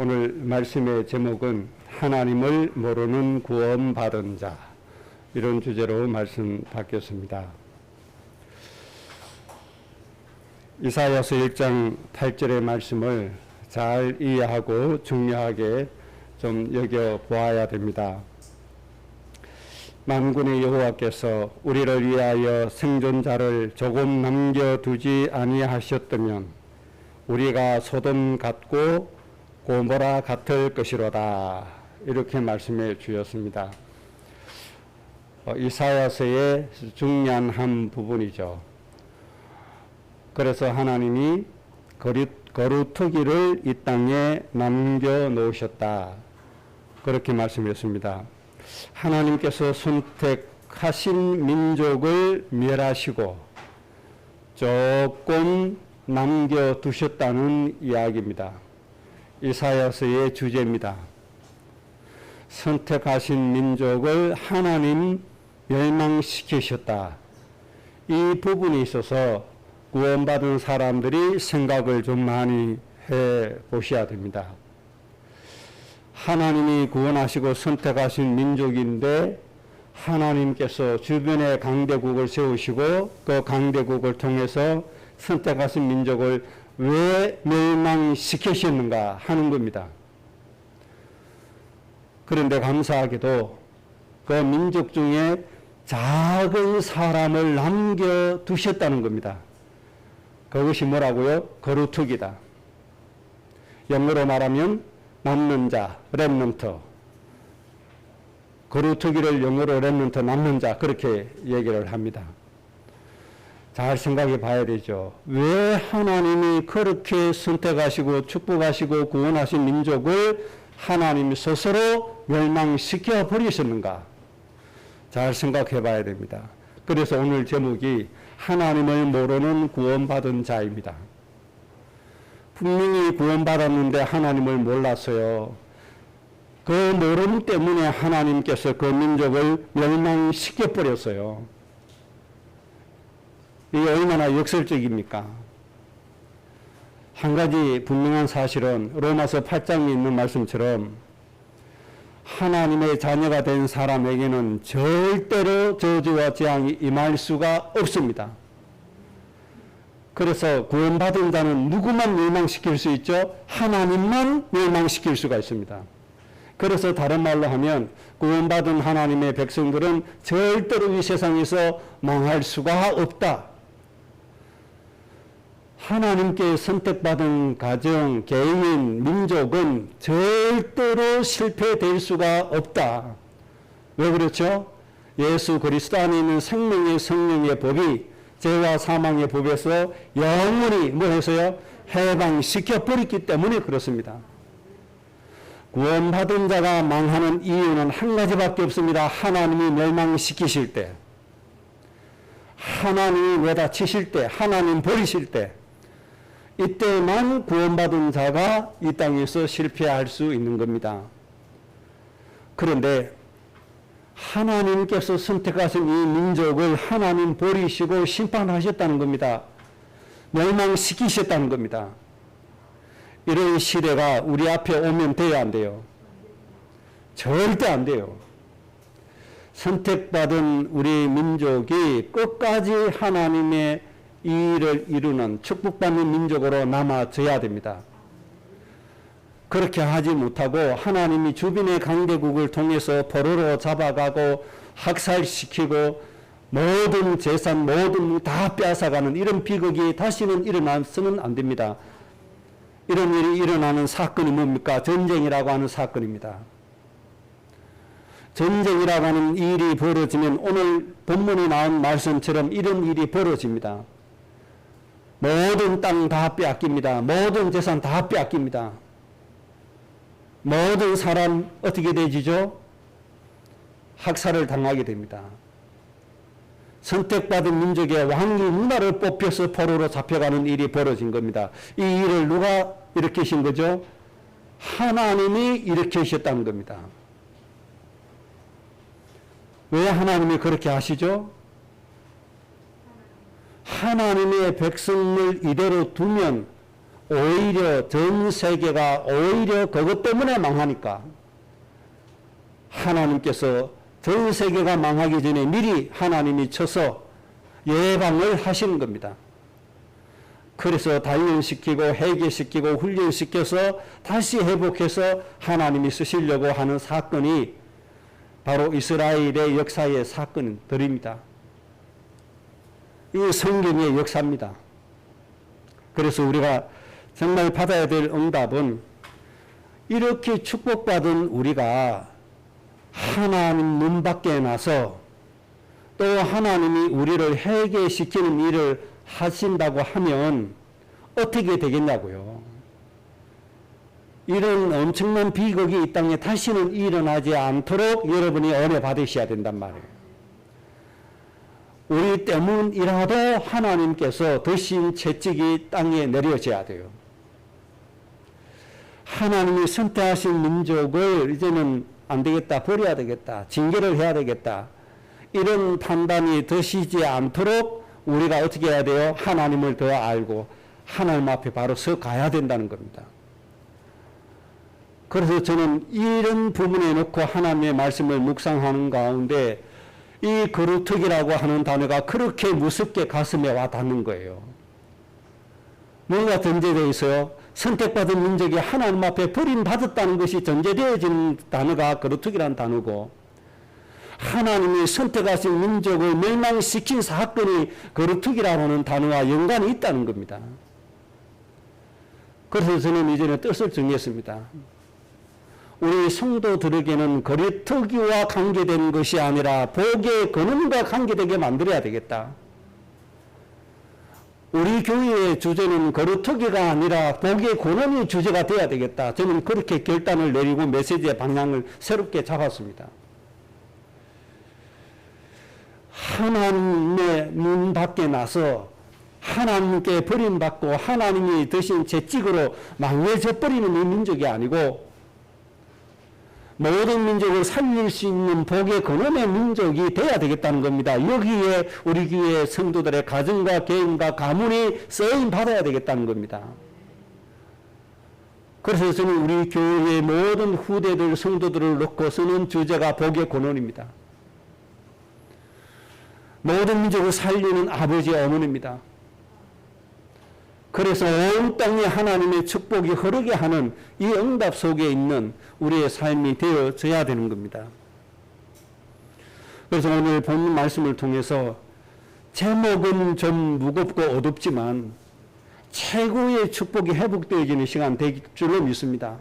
오늘 말씀의 제목은 하나님을 모르는 구원받은 자, 이런 주제로 말씀 바뀌었습니다. 이사야서 1장 8절의 말씀을 잘 이해하고 중요하게 좀 여겨보아야 됩니다. 만군의 여호와께서 우리를 위하여 생존자를 조금 남겨두지 아니하셨다면 우리가 소돔 같고 고모라 같을 것이로다, 이렇게 말씀해 주셨습니다. 이사야서의 중요한 한 부분이죠. 그래서 하나님이 거루터기를 이 땅에 남겨놓으셨다, 그렇게 말씀했습니다. 하나님께서 선택하신 민족을 멸하시고 조금 남겨두셨다는 이야기입니다. 이사야서의 주제입니다. 선택하신 민족을 하나님 멸망시키셨다. 이 부분에 있어서 구원받은 사람들이 생각을 좀 많이 해 보셔야 됩니다. 하나님이 구원하시고 선택하신 민족인데 하나님께서 주변에 강대국을 세우시고 그 강대국을 통해서 선택하신 민족을 왜 멸망시키셨는가 하는 겁니다. 그런데 감사하게도 그 민족 중에 작은 사람을 남겨두셨다는 겁니다. 그것이 뭐라고요? 거루투기다. 영어로 말하면 남는 자, 렘넌트. 거루투기를 영어로 렘넌트, 남는 자, 그렇게 얘기를 합니다. 잘 생각해 봐야 되죠. 왜 하나님이 그렇게 선택하시고 축복하시고 구원하신 민족을 하나님 스스로 멸망시켜 버리셨는가? 잘 생각해 봐야 됩니다. 그래서 오늘 제목이 하나님을 모르는 구원받은 자입니다. 분명히 구원받았는데 하나님을 몰랐어요. 그 모름 때문에 하나님께서 그 민족을 멸망시켜 버렸어요. 이게 얼마나 역설적입니까? 한 가지 분명한 사실은 로마서 8장에 있는 말씀처럼 하나님의 자녀가 된 사람에게는 절대로 저주와 재앙이 임할 수가 없습니다. 그래서 구원받은 자는 누구만 멸망시킬 수 있죠? 하나님만 멸망시킬 수가 있습니다. 그래서 다른 말로 하면 구원받은 하나님의 백성들은 절대로 이 세상에서 망할 수가 없다. 하나님께 선택받은 가정, 개인, 민족은 절대로 실패될 수가 없다. 왜 그렇죠? 예수 그리스도 안에 있는 생명의 성령의 법이 죄와 사망의 법에서 영원히 뭐 해서요? 해방시켜 버렸기 때문에 그렇습니다. 구원받은 자가 망하는 이유는 한 가지밖에 없습니다. 하나님이 멸망시키실 때, 하나님이 내다치실 때, 하나님 버리실 때, 이때만 구원받은 자가 이 땅에서 실패할 수 있는 겁니다. 그런데 하나님께서 선택하신 이 민족을 하나님 버리시고 심판하셨다는 겁니다. 멸망시키셨다는 겁니다. 이런 시대가 우리 앞에 오면 돼야 안 돼요? 절대 안 돼요. 선택받은 우리 민족이 끝까지 하나님의 이 일을 이루는 축복받는 민족으로 남아져야 됩니다. 그렇게 하지 못하고 하나님이 주변의 강대국을 통해서 포로로 잡아가고 학살시키고 모든 재산, 모든 다 빼앗아가는 이런 비극이 다시는 일어나서는 안 됩니다. 이런 일이 일어나는 사건이 뭡니까? 전쟁이라고 하는 사건입니다. 전쟁이라고 하는 일이 벌어지면 오늘 본문에 나온 말씀처럼 이런 일이 벌어집니다. 모든 땅 다 빼앗깁니다. 모든 재산 다 빼앗깁니다. 모든 사람 어떻게 되지죠? 학살을 당하게 됩니다. 선택받은 민족의 왕이 누나를 뽑혀서 포로로 잡혀가는 일이 벌어진 겁니다. 이 일을 누가 일으키신 거죠? 하나님이 일으키셨다는 겁니다. 왜 하나님이 그렇게 하시죠? 하나님의 백성을 이대로 두면 오히려 전 세계가 오히려 그것 때문에 망하니까 하나님께서 전 세계가 망하기 전에 미리 하나님이 쳐서 예방을 하시는 겁니다. 그래서 단련시키고 회개시키고 훈련시켜서 다시 회복해서 하나님이 쓰시려고 하는 사건이 바로 이스라엘의 역사의 사건들입니다. 이 성경의 역사입니다. 그래서 우리가 정말 받아야 될 응답은 이렇게 축복받은 우리가 하나님 눈 밖에 나서 또 하나님이 우리를 회개시키는 일을 하신다고 하면 어떻게 되겠냐고요. 이런 엄청난 비극이 이 땅에 다시는 일어나지 않도록 여러분이 은혜 받으셔야 된단 말이에요. 우리 때문이라도 하나님께서 드신 채찍이 땅에 내려져야 돼요. 하나님이 선택하신 민족을 이제는 안 되겠다, 버려야 되겠다, 징계를 해야 되겠다, 이런 판단이 드시지 않도록 우리가 어떻게 해야 돼요? 하나님을 더 알고 하나님 앞에 바로 서 가야 된다는 겁니다. 그래서 저는 이런 부분에 놓고 하나님의 말씀을 묵상하는 가운데 이 거루터기라고 하는 단어가 그렇게 무섭게 가슴에 와 닿는 거예요. 뭔가 전제되어 있어요. 선택받은 민족이 하나님 앞에 버림받았다는 것이 전제되어진 단어가 거루터기라는 단어고, 하나님이 선택하신 민족을 멸망시킨 사건이 거루터기라고 하는 단어와 연관이 있다는 겁니다. 그래서 저는 이제는 뜻을 정했습니다. 우리 성도들에게는 거루터기와 관계된 것이 아니라 복의 근원과 관계되게 만들어야 되겠다. 우리 교회의 주제는 거루터기가 아니라 복의 근원이 주제가 되어야 되겠다. 저는 그렇게 결단을 내리고 메시지의 방향을 새롭게 잡았습니다. 하나님의 눈 밖에 나서 하나님께 버림받고 하나님이 드신 채찍으로 망해져 버리는 이 민족이 아니고 모든 민족을 살릴 수 있는 복의 근원의 민족이 돼야 되겠다는 겁니다. 여기에 우리 교회 성도들의 가정과 개인과 가문이 쓰임 받아야 되겠다는 겁니다. 그래서 저는 우리 교회의 모든 후대들 성도들을 놓고 쓰는 주제가 복의 근원입니다. 모든 민족을 살리는 아버지 어머니입니다. 그래서 온 땅에 하나님의 축복이 흐르게 하는 이 응답 속에 있는 우리의 삶이 되어져야 되는 겁니다. 그래서 오늘 본 말씀을 통해서 제목은 좀 무겁고 어둡지만 최고의 축복이 회복되어지는 시간 될 줄로 믿습니다.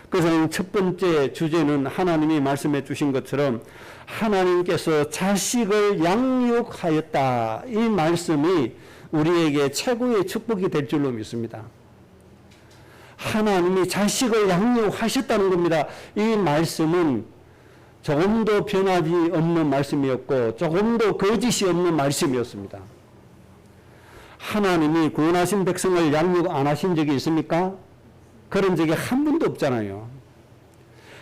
그래서 첫 번째 주제는 하나님이 말씀해 주신 것처럼 하나님께서 자식을 양육하였다. 이 말씀이 우리에게 최고의 축복이 될 줄로 믿습니다. 하나님이 자식을 양육하셨다는 겁니다. 이 말씀은 조금도 변하지 없는 말씀이었고 조금도 거짓이 없는 말씀이었습니다. 하나님이 구원하신 백성을 양육 안 하신 적이 있습니까? 그런 적이 한 번도 없잖아요.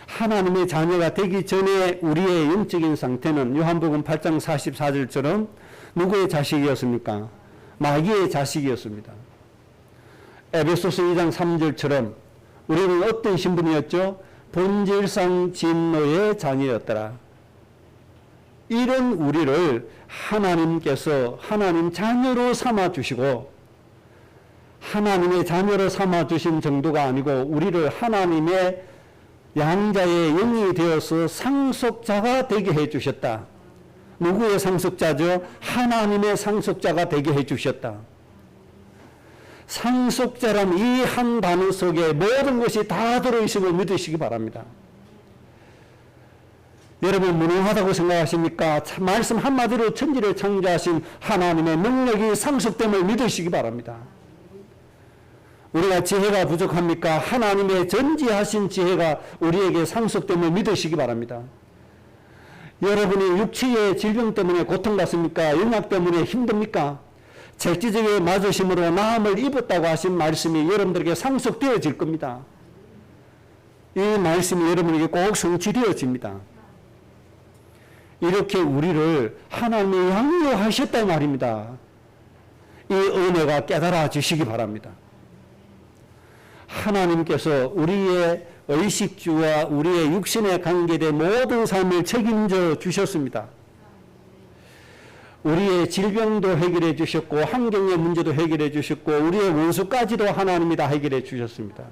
하나님의 자녀가 되기 전에 우리의 영적인 상태는 요한복음 8장 44절처럼 누구의 자식이었습니까? 마귀의 자식이었습니다. 에베소서 2장 3절처럼 우리는 어떤 신분이었죠? 본질상 진노의 자녀였더라. 이런 우리를 하나님께서 하나님 자녀로 삼아주시고, 하나님의 자녀로 삼아주신 정도가 아니고 우리를 하나님의 양자의 영이 되어서 상속자가 되게 해주셨다. 누구의 상속자죠? 하나님의 상속자가 되게 해주셨다. 상속자란 이 한 단어 속에 모든 것이 다 들어있음을 믿으시기 바랍니다. 여러분 무능하다고 생각하십니까? 말씀 한마디로 천지를 창조하신 하나님의 능력이 상속됨을 믿으시기 바랍니다. 우리가 지혜가 부족합니까? 하나님의 전지하신 지혜가 우리에게 상속됨을 믿으시기 바랍니다. 여러분이 육체의 질병 때문에 고통받습니까? 영약 때문에 힘듭니까? 절기적인 맞으심으로 나음을 입었다고 하신 말씀이 여러분들에게 상속되어질 겁니다. 이 말씀이 여러분에게 꼭 성취되어집니다. 이렇게 우리를 하나님이 양육하셨단 말입니다. 이 은혜가 깨달아 주시기 바랍니다. 하나님께서 우리의 의식주와 우리의 육신에 관계된 모든 삶을 책임져 주셨습니다. 우리의 질병도 해결해 주셨고 환경의 문제도 해결해 주셨고 우리의 원수까지도 하나님이 다 해결해 주셨습니다.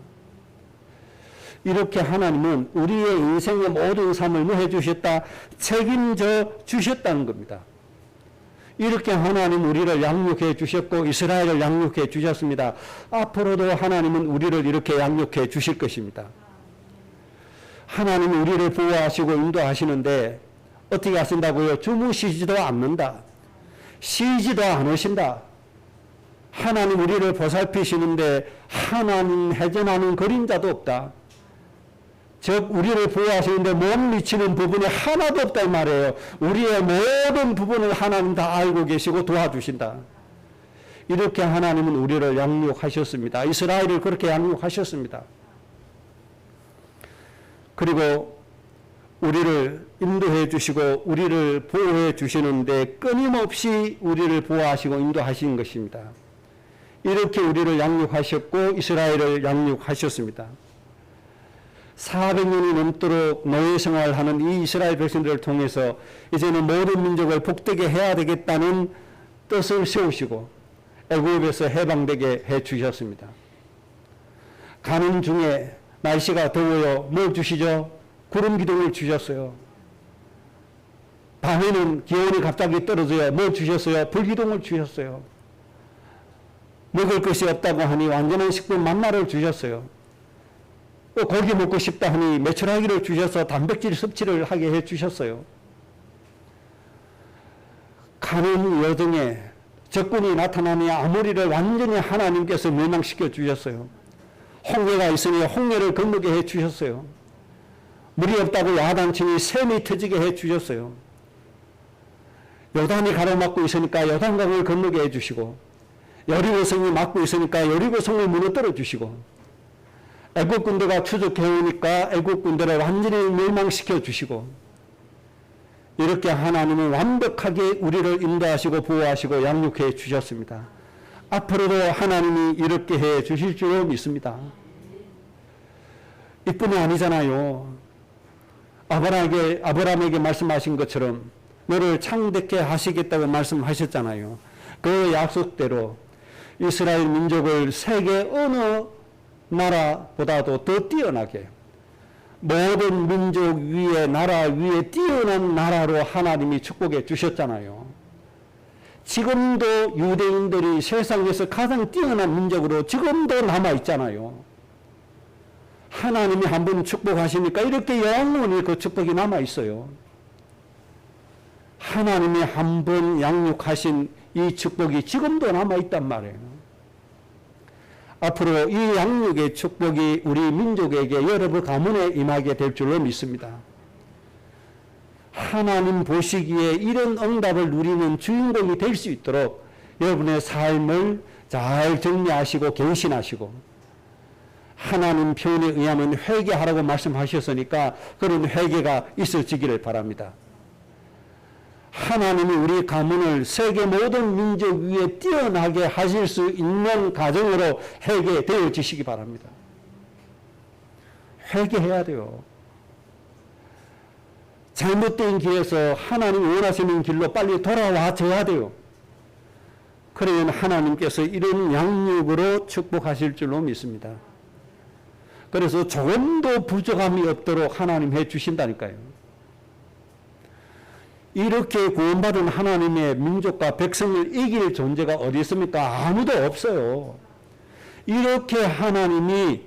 이렇게 하나님은 우리의 인생의 모든 삶을 뭐 해주셨다? 책임져 주셨다는 겁니다. 이렇게 하나님 우리를 양육해 주셨고 이스라엘을 양육해 주셨습니다. 앞으로도 하나님은 우리를 이렇게 양육해 주실 것입니다. 하나님이 우리를 보호하시고 인도하시는데 어떻게 하신다고요? 주무시지도 않는다. 쉬지도 않으신다. 하나님 우리를 보살피시는데 하나님 해전하는 그림자도 없다. 즉 우리를 보호하시는데 못 미치는 부분이 하나도 없다 이 말이에요. 우리의 모든 부분을 하나님 다 알고 계시고 도와주신다. 이렇게 하나님은 우리를 양육하셨습니다. 이스라엘을 그렇게 양육하셨습니다. 그리고 우리를 인도해 주시고 우리를 보호해 주시는데 끊임없이 우리를 보호하시고 인도하신 것입니다. 이렇게 우리를 양육하셨고 이스라엘을 양육하셨습니다. 400년이 넘도록 노예 생활하는 이 이스라엘 백성들을 통해서 이제는 모든 민족을 복되게 해야 되겠다는 뜻을 세우시고 애굽에서 해방되게 해 주셨습니다. 가는 중에 날씨가 더워요. 뭘 주시죠? 구름 기둥을 주셨어요. 밤에는 기온이 갑자기 떨어져요. 뭘 주셨어요? 불기둥을 주셨어요. 먹을 것이 없다고 하니 완전한 식품 만나를 주셨어요. 고기 먹고 싶다 하니 메추라기를 주셔서 단백질 섭취를 하게 해 주셨어요. 가는 여정에 적군이 나타나니 아모리를 완전히 하나님께서 멸망시켜 주셨어요. 홍해가 있으니 홍해를 건너게 해 주셨어요. 물이 없다고 야단치니 샘이 터지게 해 주셨어요. 요단이 가로막고 있으니까 요단강을 건너게 해 주시고 여리고성이 막고 있으니까 여리고성을 무너뜨려 주시고 애국 군대가 추적해 오니까 애국 군대를 완전히 멸망시켜 주시고 이렇게 하나님은 완벽하게 우리를 인도하시고 보호하시고 양육해 주셨습니다. 앞으로도 하나님이 이렇게 해 주실 줄 믿습니다. 이뿐이 아니잖아요. 아브라함에게 말씀하신 것처럼 너를 창대케 하시겠다고 말씀하셨잖아요. 그 약속대로 이스라엘 민족을 세계 어느 나라보다도 더 뛰어나게 모든 민족 위에 나라 위에 뛰어난 나라로 하나님이 축복해 주셨잖아요. 지금도 유대인들이 세상에서 가장 뛰어난 민족으로 지금도 남아있잖아요. 하나님이 한 번 축복하시니까 이렇게 영원히 그 축복이 남아있어요. 하나님이 한 번 양육하신 이 축복이 지금도 남아있단 말이에요. 앞으로 이 양육의 축복이 우리 민족에게 여러분 가문에 임하게 될 줄로 믿습니다. 하나님 보시기에 이런 응답을 누리는 주인공이 될 수 있도록 여러분의 삶을 잘 정리하시고 갱신하시고 하나님 표현에 의하면 회개하라고 말씀하셨으니까 그런 회개가 있어지기를 바랍니다. 하나님이 우리 가문을 세계 모든 민족 위에 뛰어나게 하실 수 있는 가정으로 회개되어지시기 바랍니다. 회개해야 돼요. 잘못된 길에서 하나님 원하시는 길로 빨리 돌아와줘야 돼요. 그러면 하나님께서 이런 양육으로 축복하실 줄로 믿습니다. 그래서 조금도 부족함이 없도록 하나님 해주신다니까요. 이렇게 구원받은 하나님의 민족과 백성을 이길 존재가 어디 있습니까? 아무도 없어요. 이렇게 하나님이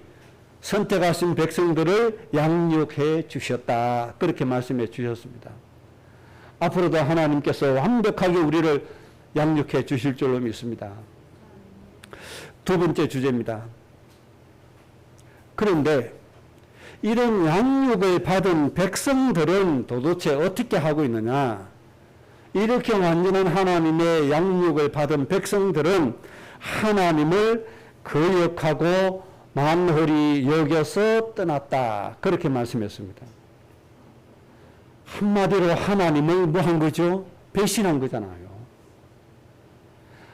선택하신 백성들을 양육해 주셨다. 그렇게 말씀해 주셨습니다. 앞으로도 하나님께서 완벽하게 우리를 양육해 주실 줄로 믿습니다. 두 번째 주제입니다. 그런데 이런 양육을 받은 백성들은 도대체 어떻게 하고 있느냐? 이렇게 완전한 하나님의 양육을 받은 백성들은 하나님을 거역하고 만홀히 여겨서 떠났다. 그렇게 말씀했습니다. 한마디로 하나님을 뭐 한 거죠? 배신한 거잖아요.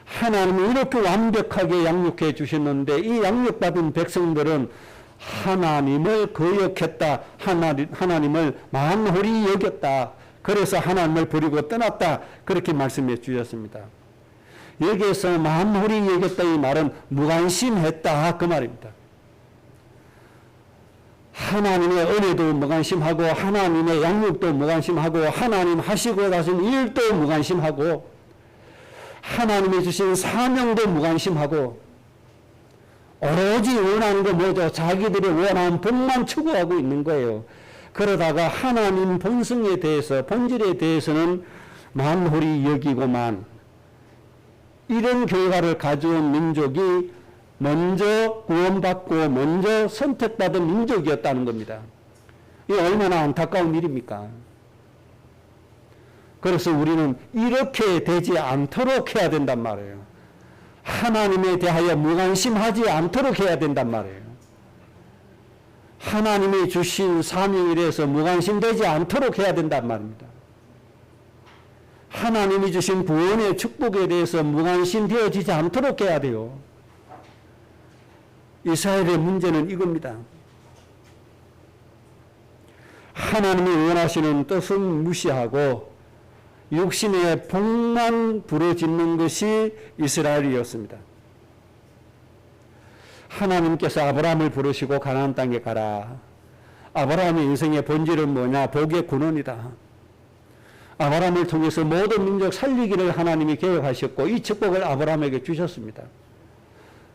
하나님이 이렇게 완벽하게 양육해 주셨는데 이 양육받은 백성들은 하나님을 거역했다. 하나님을 만홀히 여겼다. 그래서 하나님을 버리고 떠났다. 그렇게 말씀해 주셨습니다. 여기에서 만홀히 여겼다 이 말은 무관심했다 그 말입니다. 하나님의 은혜도 무관심하고 하나님의 양육도 무관심하고 하나님 하시고 나신 일도 무관심하고 하나님이 주신 사명도 무관심하고 오로지 원하는 거 뭐죠? 자기들이 원하는 복만 추구하고 있는 거예요. 그러다가 하나님 본성에 대해서 본질에 대해서는 만홀히 여기고만 이런 결과를 가져온 민족이 먼저 구원받고 먼저 선택받은 민족이었다는 겁니다. 이게 얼마나 안타까운 일입니까? 그래서 우리는 이렇게 되지 않도록 해야 된단 말이에요. 하나님에 대하여 무관심하지 않도록 해야 된단 말이에요. 하나님이 주신 사명에 대해서 무관심되지 않도록 해야 된단 말입니다. 하나님이 주신 구원의 축복에 대해서 무관심되어지지 않도록 해야 돼요. 이스라엘의 문제는 이겁니다. 하나님이 원하시는 뜻은 무시하고 육신의 복만 부러짓는 것이 이스라엘이었습니다. 하나님께서 아브라함을 부르시고 가나안 땅에 가라. 아브라함의 인생의 본질은 뭐냐? 복의 근원이다. 아브라함을 통해서 모든 민족 살리기를 하나님이 계획하셨고 이 축복을 아브라함에게 주셨습니다.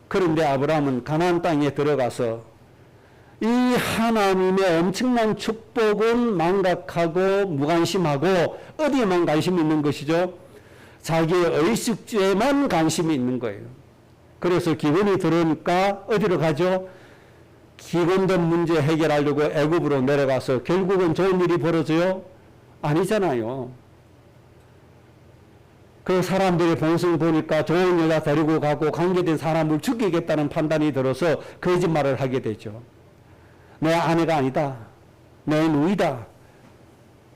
그런데 아브라함은 가나안 땅에 들어가서 이 하나님의 엄청난 축복은 망각하고 무관심하고 어디에만 관심이 있는 것이죠? 자기의 의식주에만 관심이 있는 거예요. 그래서 기근이 들어오니까 어디로 가죠? 기근된 문제 해결하려고 애굽으로 내려가서 결국은 좋은 일이 벌어져요? 아니잖아요. 그 사람들의 본성 보니까 좋은 여자 데리고 가고 관계된 사람을 죽이겠다는 판단이 들어서 거짓말을 하게 되죠. 내 아내가 아니다. 내 누이다.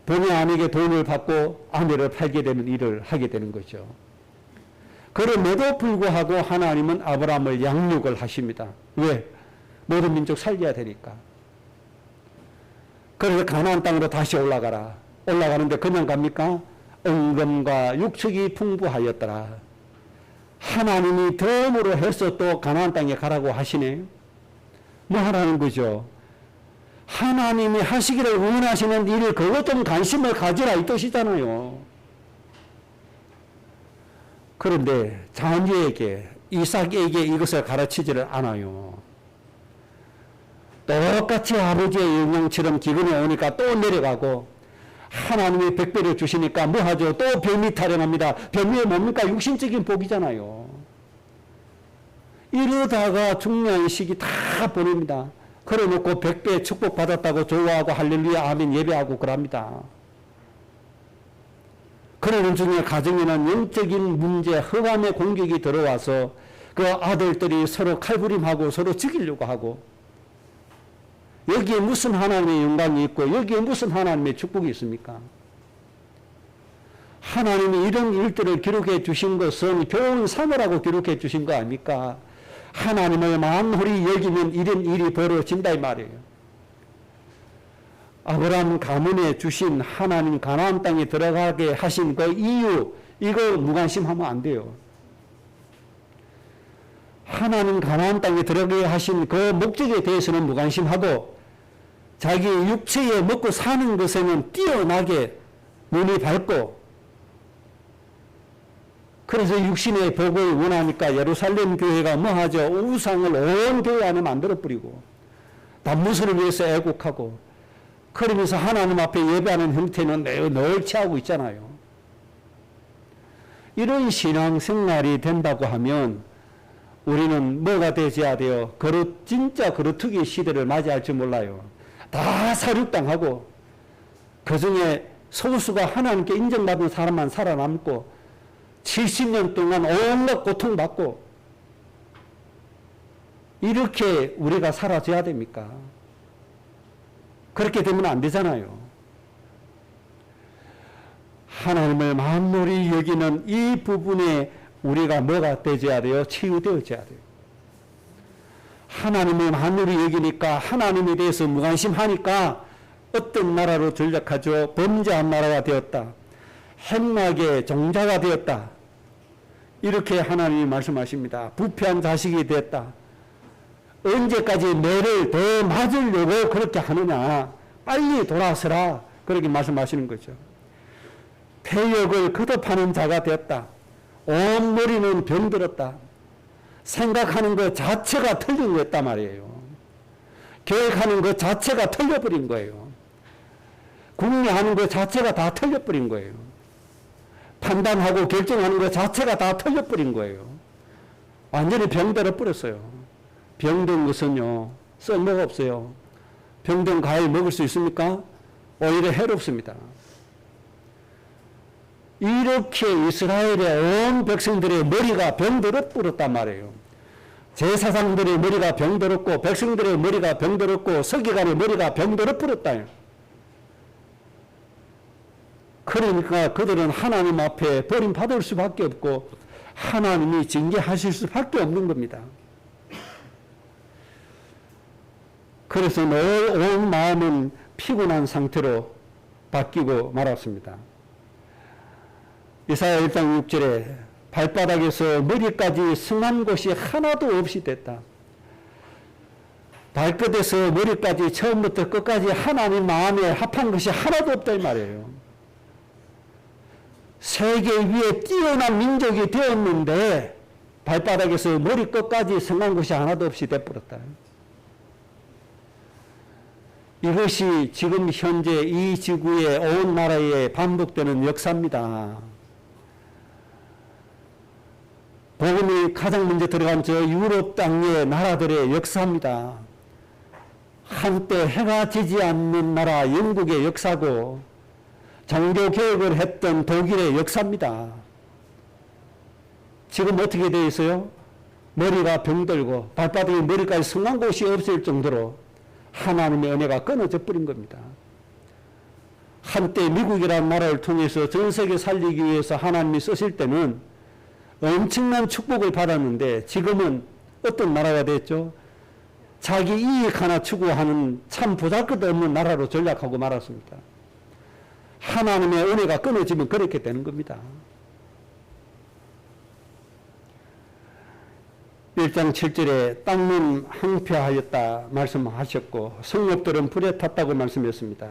본의 아니게 돈을 받고 아내를 팔게 되는 일을 하게 되는 거죠. 그럼에도 불구하고 하나님은 아브라함을 양육을 하십니다. 왜? 모든 민족 살려야 되니까. 그래서 가나안 땅으로 다시 올라가라. 올라가는데 그냥 갑니까? 은금과 육축이 풍부하였더라. 하나님이 덤으로 해서 또 가나안 땅에 가라고 하시네. 뭐 하라는 거죠? 하나님이 하시기를 원하시는 일을 그것 좀 관심을 가지라 이 뜻이잖아요. 그런데 자녀에게 이삭에게 이것을 가르치지를 않아요. 똑같이 아버지의 영향처럼 기근이 오니까 또 내려가고 하나님이 100배를 주시니까 뭐 하죠? 또 병이 타령합니다. 병이 뭡니까? 육신적인 복이잖아요. 이러다가 중요한 시기 다 보냅니다. 그래놓고 100배 축복받았다고 좋아하고 할렐루야 아멘 예배하고 그럽니다. 그러는 중에 가정에는 영적인 문제, 흑암의 공격이 들어와서 그 아들들이 서로 칼부림하고 서로 죽이려고 하고 여기에 무슨 하나님의 영광이 있고 여기에 무슨 하나님의 축복이 있습니까? 하나님이 이런 일들을 기록해 주신 것은 교훈 삼으라고 기록해 주신 거 아닙니까? 하나님을 만홀히 여기면 이런 일이 벌어진다 이 말이에요. 아브라함 가문에 주신 하나님 가나안 땅에 들어가게 하신 그 이유 이거 무관심하면 안 돼요. 하나님 가나안 땅에 들어가게 하신 그 목적에 대해서는 무관심하고 자기 육체에 먹고 사는 것에는 뛰어나게 눈이 밝고 그래서 육신의 복을 원하니까 예루살렘 교회가 뭐 하죠? 우상을 온 교회 안에 만들어 뿌리고 단무술을 위해서 애국하고 그러면서 하나님 앞에 예배하는 형태는 늘 취하고 있잖아요. 이런 신앙생활이 된다고 하면 우리는 뭐가 되어야 돼요? 진짜 거루투기 시대를 맞이할지 몰라요. 다 사륙당하고 그 중에 소수가 하나님께 인정받은 사람만 살아남고 70년 동안 온갖 고통받고 이렇게 우리가 살아져야 됩니까? 그렇게 되면 안 되잖아요. 하나님을 만홀히 여기는 이 부분에 우리가 뭐가 되어야 돼요? 치유되어져야 돼요. 하나님의 만물이 여기니까 하나님에 대해서 무관심하니까 어떤 나라로 전락하죠? 범죄한 나라가 되었다. 행악의 종자가 되었다. 이렇게 하나님이 말씀하십니다. 부패한 자식이 되었다. 언제까지 매를 더 맞으려고 그렇게 하느냐. 빨리 돌아서라. 그렇게 말씀하시는 거죠. 폐역을 거듭하는 자가 되었다. 온 머리는 병들었다. 생각하는 것 자체가 틀린 거였단 말이에요. 계획하는 것 자체가 틀려버린 거예요. 궁리하는 것 자체가 다 틀려버린 거예요. 판단하고 결정하는 것 자체가 다 틀려버린 거예요. 완전히 병들어 버렸어요. 병든 것은요, 쓸모가 없어요. 병든 과일 먹을 수 있습니까? 오히려 해롭습니다. 이렇게 이스라엘의 온 백성들의 머리가 병들어 버렸단 말이에요. 제사장들의 머리가 병들었고, 백성들의 머리가 병들었고, 서기관의 머리가 병들어 버렸다. 그러니까 그들은 하나님 앞에 버림받을 수밖에 없고, 하나님이 징계하실 수밖에 없는 겁니다. 그래서 늘 온 마음은 피곤한 상태로 바뀌고 말았습니다. 이사야 1장 6절에 발바닥에서 머리까지 성한 곳이 하나도 없이 됐다. 발끝에서 머리까지 처음부터 끝까지 하나님 마음에 합한 것이 하나도 없다 이 말이에요. 세계 위에 뛰어난 민족이 되었는데 발바닥에서 머리끝까지 성한 것이 하나도 없이 돼버렸다. 이것이 지금 현재 이 지구의 온 나라에 반복되는 역사입니다. 복음이 가장 먼저 들어간 저 유럽 땅의 나라들의 역사입니다. 한때 해가 지지 않는 나라 영국의 역사고 종교개혁을 했던 독일의 역사입니다. 지금 어떻게 되어 있어요? 머리가 병들고 발바닥에 머리까지 성한 곳이 없을 정도로 하나님의 은혜가 끊어져 버린 겁니다. 한때 미국이라는 나라를 통해서 전 세계 살리기 위해서 하나님이 쓰실 때는 엄청난 축복을 받았는데 지금은 어떤 나라가 됐죠? 자기 이익 하나 추구하는 참 보잘것없는 나라로 전락하고 말았습니다. 하나님의 은혜가 끊어지면 그렇게 되는 겁니다. 1장 7절에 땅은 황폐하였다 말씀하셨고 성읍들은 불에 탔다고 말씀했습니다.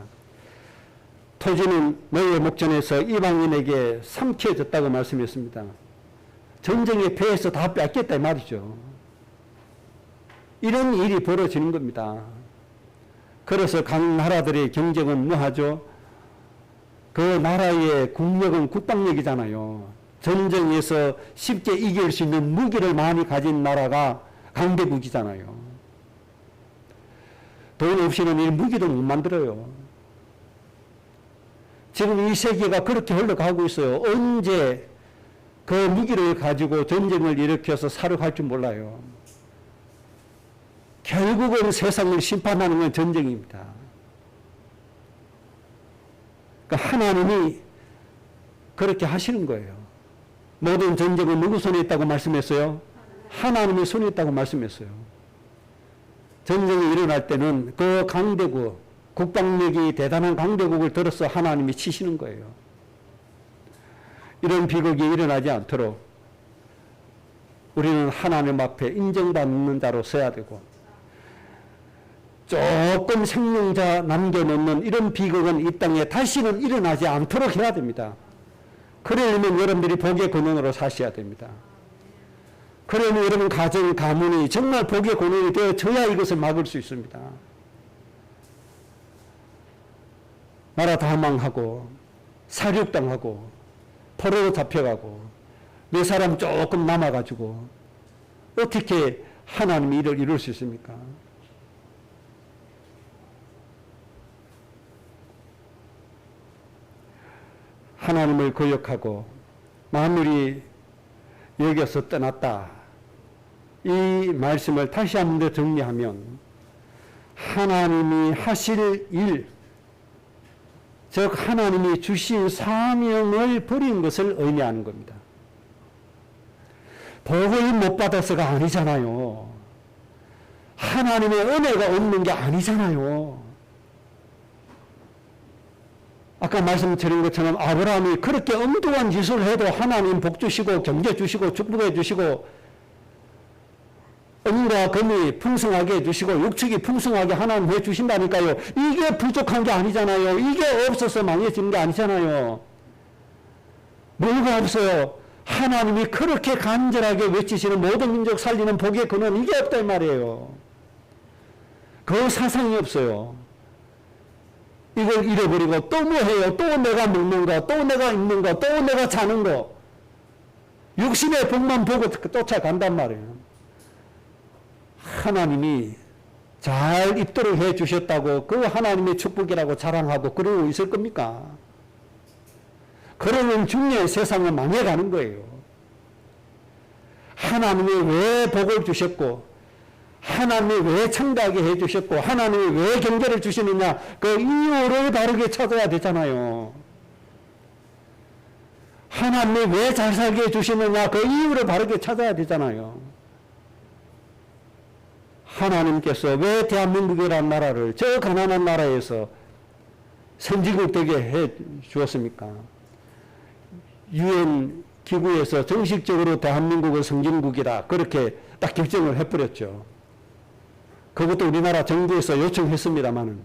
토지는 너희의 목전에서 이방인에게 삼켜졌다고 말씀했습니다. 전쟁의 패에서 다 뺏겼다 이 말이죠. 이런 일이 벌어지는 겁니다. 그래서 각 나라들의 경쟁은 뭐하죠? 그 나라의 국력은 국방력이잖아요. 전쟁에서 쉽게 이길 수 있는 무기를 많이 가진 나라가 강대국이잖아요. 돈 없이는 이 무기도 못 만들어요. 지금 이 세계가 그렇게 흘러가고 있어요. 언제 그 무기를 가지고 전쟁을 일으켜서 사륙할 줄 몰라요. 결국은 세상을 심판하는 건 전쟁입니다. 그러니까 하나님이 그렇게 하시는 거예요. 모든 전쟁은 누구 손에 있다고 말씀했어요? 하나님의 손에 있다고 말씀했어요. 전쟁이 일어날 때는 그 강대국, 국방력이 대단한 강대국을 들어서 하나님이 치시는 거예요. 이런 비극이 일어나지 않도록 우리는 하나님 앞에 인정받는 자로 서야 되고, 조금 생명자 남겨놓는 이런 비극은 이 땅에 다시는 일어나지 않도록 해야 됩니다. 그러려면 여러분들이 복의 근원으로 사셔야 됩니다. 그러면 여러분 가정, 가문이 정말 복의 근원이 되어져야 이것을 막을 수 있습니다. 나라 다 망하고 사륙당하고 포로로 잡혀가고 몇 사람 조금 남아가지고 어떻게 하나님이 이를 이룰 수 있습니까? 하나님을 거역하고 만물이 여겨서 떠났다. 이 말씀을 다시 한 번 더 정리하면 하나님이 하실 일, 즉 하나님이 주신 사명을 버린 것을 의미하는 겁니다. 복을 못 받아서가 아니잖아요. 하나님의 은혜가 없는 게 아니잖아요. 아까 말씀드린 것처럼 아브라함이 그렇게 엉뚱한 짓을 해도 하나님 복 주시고 경제 주시고 축복해 주시고 은과 금이 풍성하게 해주시고 육축이 풍성하게 하나님 해주신다니까요. 이게 부족한 게 아니잖아요. 이게 없어서 망해지는 게 아니잖아요. 뭐가 없어요? 하나님이 그렇게 간절하게 외치시는 모든 민족 살리는 복의 근원 이게 없다 이 말이에요. 그 사상이 없어요. 이걸 잃어버리고 또 뭐 해요? 또 내가 먹는 거, 또 내가 입는 거, 또 내가 자는 거. 육신의 복만 보고 쫓아간단 말이에요. 하나님이 잘 입도록 해 주셨다고 그 하나님의 축복이라고 자랑하고 그러고 있을 겁니까? 그러면 중에 세상은 망해가는 거예요. 하나님이 왜 복을 주셨고 하나님이 왜 청하게 해주셨고 하나님이 왜 경제를 주시느냐 그 이유를 바르게 찾아야 되잖아요. 하나님이 왜 잘 살게 해주시느냐 그 이유를 바르게 찾아야 되잖아요. 하나님께서 왜 대한민국이라는 나라를 저 가난한 나라에서 선진국 되게 해 주었습니까? UN 기구에서 정식적으로 대한민국은 선진국이다 그렇게 딱 결정을 해버렸죠. 그것도 우리나라 정부에서 요청했습니다마는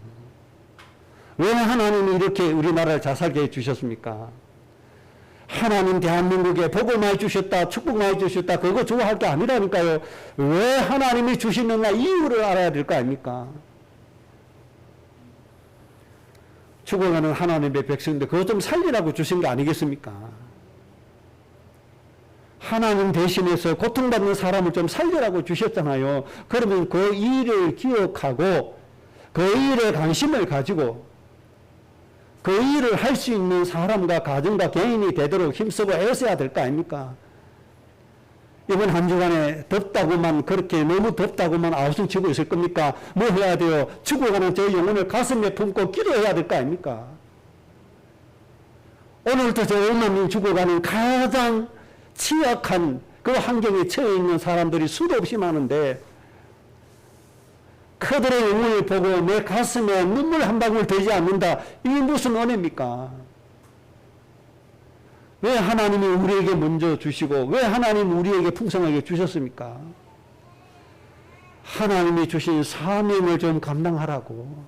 왜 하나님이 이렇게 우리나라를 잘 살게 해주셨습니까? 하나님 대한민국에 복을 많이 주셨다 축복 많이 주셨다 그거 좋아할 게 아니라니까요. 왜 하나님이 주시느냐 이유를 알아야 될 거 아닙니까? 죽어가는 하나님의 백성인데 그거 좀 살리라고 주신 게 아니겠습니까? 하나님 대신해서 고통받는 사람을 좀 살리라고 주셨잖아요. 그러면 그 일을 기억하고 그 일에 관심을 가지고 그 일을 할 수 있는 사람과 가정과 개인이 되도록 힘쓰고 애써야 될 거 아닙니까? 이번 한 주간에 덥다고만 그렇게 너무 덥다고만 아우성 치고 있을 겁니까? 뭐 해야 돼요? 죽어가는 저 영혼을 가슴에 품고 기도해야 될 거 아닙니까? 오늘도 저 5만 명 죽어가는 가장 취약한 그 환경에 처해 있는 사람들이 수도 없이 많은데 그들의 영혼을 보고 내 가슴에 눈물 한 방울 되지 않는다. 이게 무슨 은혜입니까? 왜 하나님이 우리에게 먼저 주시고 왜 하나님이 우리에게 풍성하게 주셨습니까? 하나님이 주신 사명을 좀 감당하라고.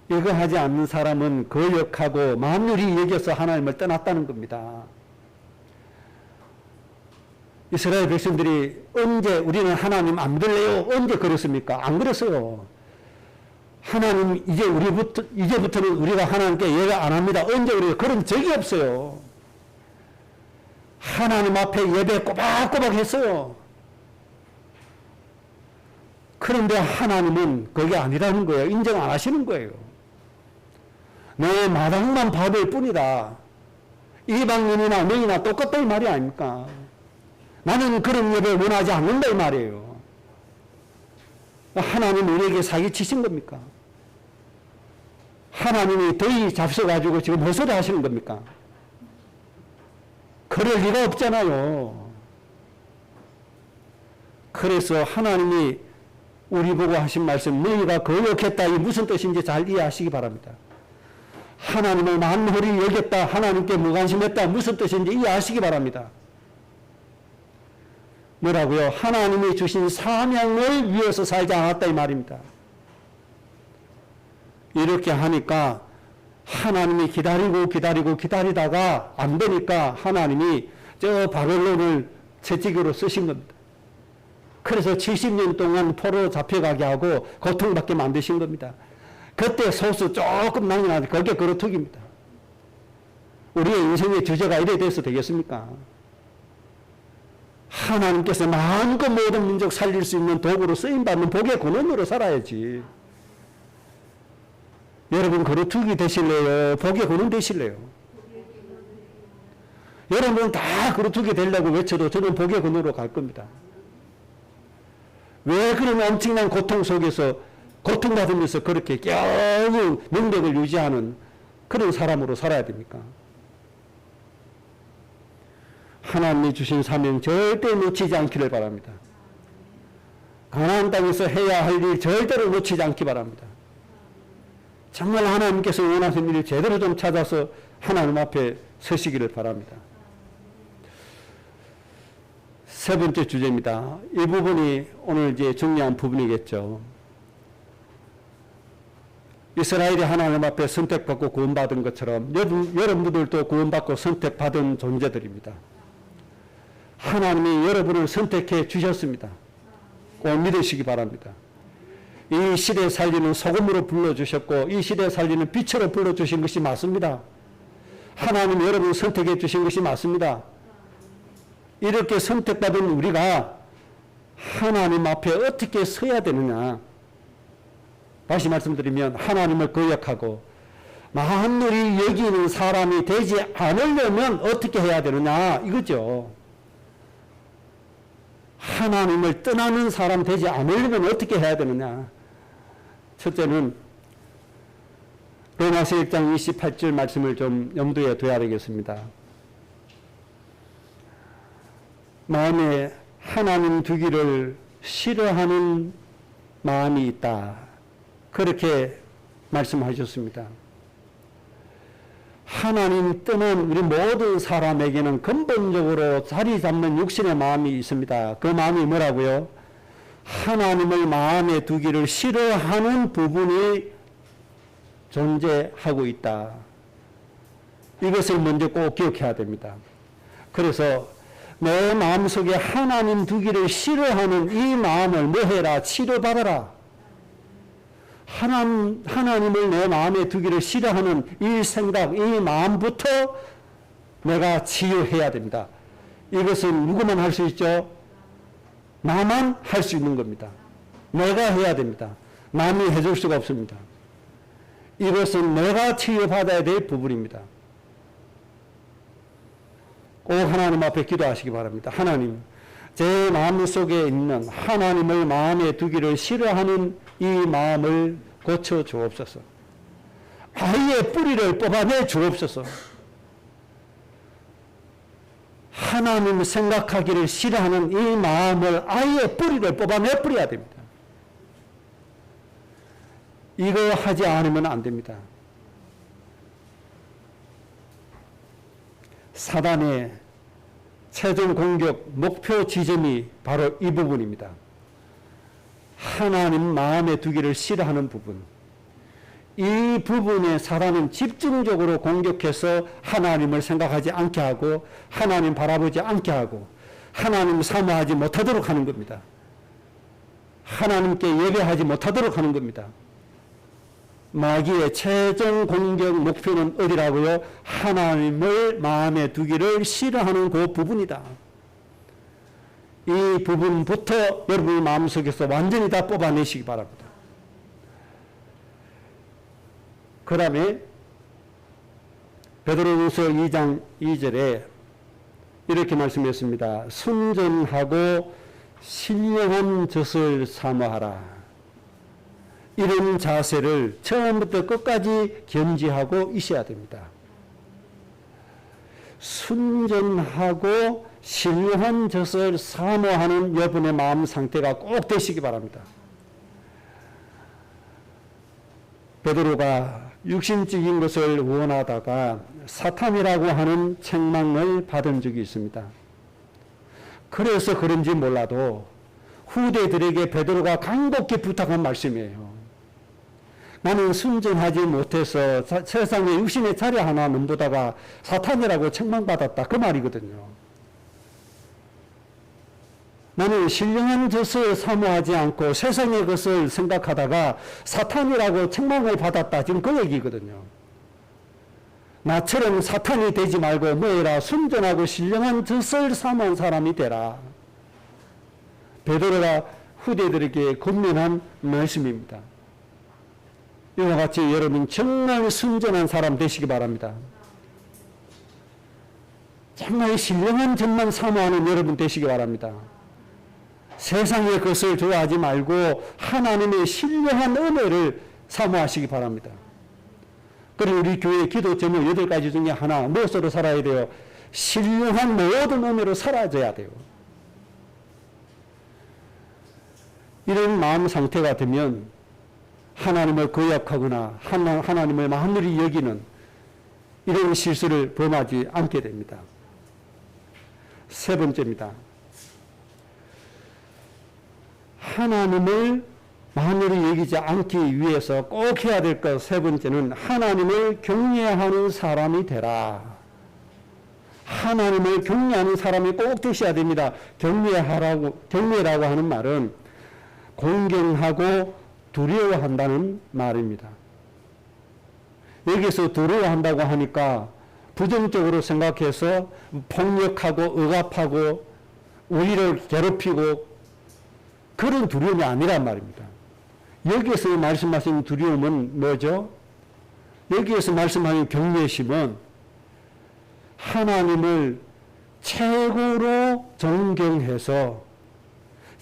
이거 하지 않는 사람은 거역하고 만유리 여겨서 하나님을 떠났다는 겁니다. 이스라엘 백성들이 언제 우리는 하나님 안 믿을래요? 언제 그랬습니까? 안 그랬어요. 하나님 이제부터는 우리가 하나님께 예배 안 합니다. 언제 우리가 그런 적이 없어요. 하나님 앞에 예배 꼬박꼬박 했어요. 그런데 하나님은 그게 아니라는 거예요. 인정 안 하시는 거예요. 내 마당만 받을 뿐이다. 이방인이나 너희나 똑같다 이 말이 아닙니까? 나는 그런 예배를 원하지 않는다 이 말이에요. 하나님 우리에게 사기치신 겁니까? 하나님이 더위 잡숴가지고 지금 헛소리 하시는 겁니까? 그럴 리가 없잖아요. 그래서 하나님이 우리 보고 하신 말씀 너희가 거역했다 이 무슨 뜻인지 잘 이해하시기 바랍니다. 하나님을 만홀히 여겼다 하나님께 무관심했다 무슨 뜻인지 이해하시기 바랍니다. 뭐라고요? 하나님이 주신 사명을 위해서 살지 않았다 이 말입니다. 이렇게 하니까 하나님이 기다리다가 안 되니까 하나님이 저 바벨론을 채찍으로 쓰신 겁니다. 그래서 70년 동안 포로로 잡혀가게 하고 고통받게 만드신 겁니다. 그때 소수 조금 난리 나는데 그게 그렇투기입니다. 우리의 인생의 주제가 이래 돼서 되겠습니까? 하나님께서 마음껏 모든 민족 살릴 수 있는 도구로 쓰임받는 복의 근원으로 살아야지. 여러분 그루투기 되실래요? 복의 근원 되실래요? 여러분 다 그루투기 되려고 외쳐도 저는 복의 근원으로 갈 겁니다. 왜 그런 엄청난 고통 속에서 고통받으면서 그렇게 겨우 능력을 유지하는 그런 사람으로 살아야 됩니까? 하나님이 주신 사명 절대 놓치지 않기를 바랍니다. 가나안 땅에서 해야 할 일 절대로 놓치지 않기 바랍니다. 정말 하나님께서 원하시는 일을 제대로 좀 찾아서 하나님 앞에 서시기를 바랍니다. 세 번째 주제입니다. 이 부분이 오늘 이제 중요한 부분이겠죠. 이스라엘이 하나님 앞에 선택받고 구원받은 것처럼 여러분들도 구원받고 선택받은 존재들입니다. 하나님이 여러분을 선택해 주셨습니다. 꼭 믿으시기 바랍니다. 이 시대에 살리는 소금으로 불러주셨고 이 시대에 살리는 빛으로 불러주신 것이 맞습니다. 하나님이 여러분을 선택해 주신 것이 맞습니다. 이렇게 선택받은 우리가 하나님 앞에 어떻게 서야 되느냐. 다시 말씀드리면 하나님을 거역하고 만물이 여기는 사람이 되지 않으려면 어떻게 해야 되느냐 이거죠. 하나님을 떠나는 사람 되지 않으려면 어떻게 해야 되느냐. 첫째는 로마서 1장 28절 말씀을 좀 염두에 둬야 되겠습니다. 마음에 하나님 두기를 싫어하는 마음이 있다. 그렇게 말씀하셨습니다. 하나님 떠난 우리 모든 사람에게는 근본적으로 자리 잡는 육신의 마음이 있습니다. 그 마음이 뭐라고요? 하나님을 마음에 두기를 싫어하는 부분이 존재하고 있다. 이것을 먼저 꼭 기억해야 됩니다. 그래서 내 마음속에 하나님 두기를 싫어하는 이 마음을 뭐 해라? 치료받아라. 하나님을 내 마음에 두기를 싫어하는 이 생각, 이 마음부터 내가 치유해야 됩니다. 이것은 누구만 할 수 있죠? 나만 할 수 있는 겁니다. 내가 해야 됩니다. 남이 해줄 수가 없습니다. 이것은 내가 치유받아야 될 부분입니다. 꼭 하나님 앞에 기도하시기 바랍니다. 하나님, 제 마음속에 있는 하나님을 마음에 두기를 싫어하는 이 마음을 고쳐 주옵소서. 아예 뿌리를 뽑아내 주옵소서. 하나님을 생각하기를 싫어하는 이 마음을 아예 뿌리를 뽑아내 버려야 됩니다. 이거 하지 않으면 안 됩니다. 사단의 최종 공격 목표 지점이 바로 이 부분입니다. 하나님 마음에 두기를 싫어하는 부분. 이 부분에 사단은 집중적으로 공격해서 하나님을 생각하지 않게 하고 하나님 바라보지 않게 하고 하나님 사모하지 못하도록 하는 겁니다. 하나님께 예배하지 못하도록 하는 겁니다. 마귀의 최종 공격 목표는 어디라고요? 하나님을 마음에 두기를 싫어하는 그 부분이다. 이 부분부터 여러분의 마음속에서 완전히 다 뽑아내시기 바랍니다. 그 다음에 베드로후서 2장 2절에 이렇게 말씀했습니다. 순전하고 신령한 젖을 사모하라. 이런 자세를 처음부터 끝까지 견지하고 있어야 됩니다. 순전하고 신령한 젖을 사모하는 여러분의 마음 상태가 꼭 되시기 바랍니다. 베드로가 육신적인 것을 원하다가 사탄이라고 하는 책망을 받은 적이 있습니다. 그래서 그런지 몰라도 후대들에게 베드로가 간곡히 부탁한 말씀이에요. 나는 순전하지 못해서 세상에 육신의 자리 하나 넘보다가 사탄이라고 책망받았다. 그 말이거든요. 나는 신령한 젖을 사모하지 않고 세상의 것을 생각하다가 사탄이라고 책망을 받았다. 지금 그 얘기거든요. 나처럼 사탄이 되지 말고 뭐해라? 순전하고 신령한 젖을 사모한 사람이 되라. 베드로가 후대들에게 권면한 말씀입니다. 이와 같이 여러분 정말 순전한 사람 되시기 바랍니다. 정말 신령한 젖만 사모하는 여러분 되시기 바랍니다. 세상의 것을 좋아하지 말고 하나님의 신령한 은혜를 사모하시기 바랍니다. 그리고 우리 교회 기도 제목 8가지 중에 하나 무엇으로 살아야 돼요? 신령한 모든 은혜로 사라져야 돼요. 이런 마음 상태가 되면 하나님을 거역하거나 하나님을 만물이 여기는 이런 실수를 범하지 않게 됩니다. 세 번째입니다. 하나님을 만물이 여기지 않기 위해서 꼭 해야 될 것 세 번째는 하나님을 경외하는 사람이 되라. 하나님을 경외하는 사람이 꼭 되셔야 됩니다. 경외라고 하는 말은 공경하고 두려워한다는 말입니다. 여기서 두려워한다고 하니까 부정적으로 생각해서 폭력하고 억압하고 우리를 괴롭히고 그런 두려움이 아니란 말입니다. 여기에서 말씀하신 두려움은 뭐죠? 여기에서 말씀하신 경외심은 하나님을 최고로 존경해서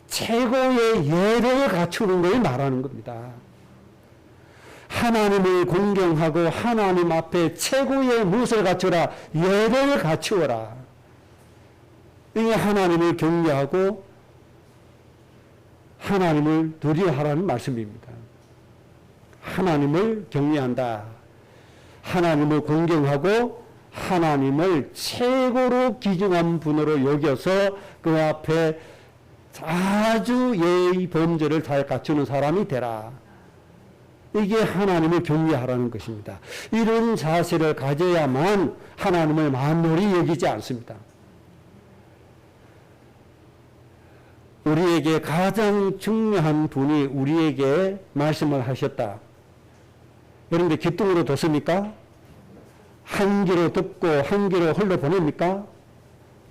최고의 예를 갖추는 걸 말하는 겁니다. 하나님을 공경하고 하나님 앞에 최고의 무엇을 갖추라? 예를 갖추어라. 이게 하나님을 경외하고 하나님을 두려워하라는 말씀입니다. 하나님을 경외한다. 하나님을 공경하고 하나님을 최고로 귀중한 분으로 여겨서 그 앞에 아주 예의 범죄를 잘 갖추는 사람이 되라. 이게 하나님을 경외하라는 것입니다. 이런 자세를 가져야만 하나님을 만물이 여기지 않습니다. 우리에게 가장 중요한 분이 우리에게 말씀을 하셨다. 그런데 기둥으로 뒀습니까? 한 귀로 듣고 한 귀로 흘러보냅니까?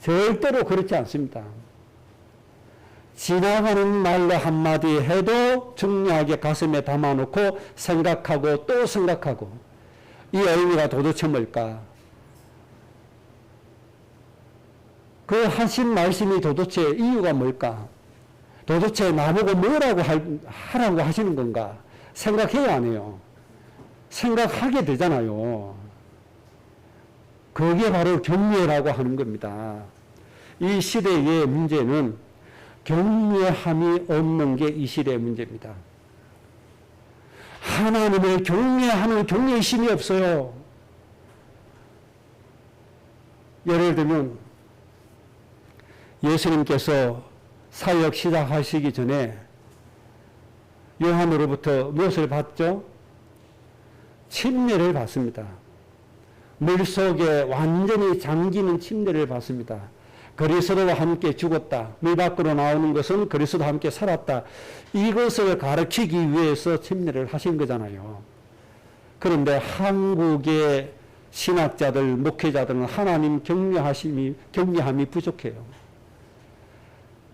절대로 그렇지 않습니다. 지나가는 말로 한마디 해도 중요하게 가슴에 담아놓고 생각하고 또 생각하고 이 의미가 도대체 뭘까? 그 하신 말씀이 도대체 이유가 뭘까? 도대체 나보고 뭐라고 하라고 하시는 건가? 생각해야 안 해요. 생각하게 되잖아요. 그게 바로 경외라고 하는 겁니다. 이 시대의 문제는 경외함이 없는 게 이 시대의 문제입니다. 하나님을 경외하는 경외심이 없어요. 예를 들면 예수님께서 사역 시작하시기 전에 요한으로부터 무엇을 받죠? 침례를 받습니다. 물속에 완전히 잠기는 침례를 받습니다. 그리스도와 함께 죽었다. 물 밖으로 나오는 것은 그리스도와 함께 살았다. 이것을 가르치기 위해서 침례를 하신 거잖아요. 그런데 한국의 신학자들, 목회자들은 하나님 경외함이 부족해요.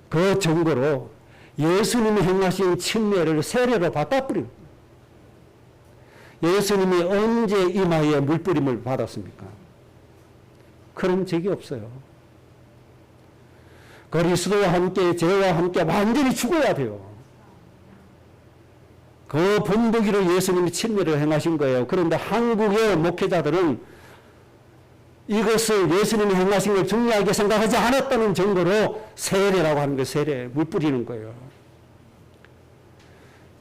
그 정도로 예수님이 행하신 침례를 세례로 바꿔버립니다. 예수님이 언제 이마에 물뿌림을 받았습니까? 그런 적이 없어요. 그리스도와 함께 죄와 함께 완전히 죽어야 돼요. 그 본보기로 예수님이 침례를 행하신 거예요. 그런데 한국의 목회자들은 이것을 예수님이 행하신 걸 중요하게 생각하지 않았다는 정도로 세례라고 하는 거 세례, 물 뿌리는 거예요.